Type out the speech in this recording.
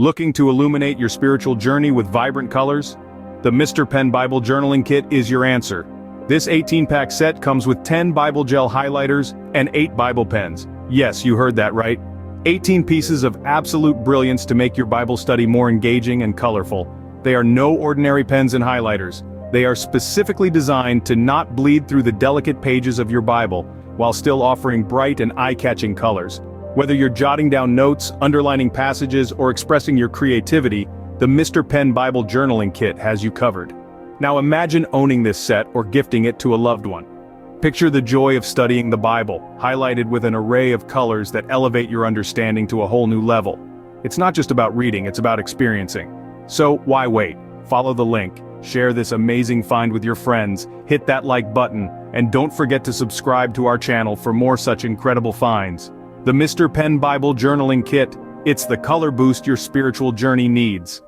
Looking to illuminate your spiritual journey with vibrant colors? The Mr. Pen Bible Journaling Kit is your answer. This 18-pack set comes with 10 Bible gel highlighters and 8 Bible pens. Yes, you heard that right. 18 pieces of absolute brilliance to make your Bible study more engaging and colorful. They are no ordinary pens and highlighters. They are specifically designed to not bleed through the delicate pages of your Bible, while still offering bright and eye-catching colors. Whether you're jotting down notes, underlining passages, or expressing your creativity, the Mr. Pen Bible Journaling Kit has you covered. Now imagine owning this set or gifting it to a loved one. Picture the joy of studying the Bible, highlighted with an array of colors that elevate your understanding to a whole new level. It's not just about reading, it's about experiencing. So why wait? Follow the link, share this amazing find with your friends, hit that like button, and don't forget to subscribe to our channel for more such incredible finds. The Mr. Pen Bible Journaling Kit, it's the color boost your spiritual journey needs.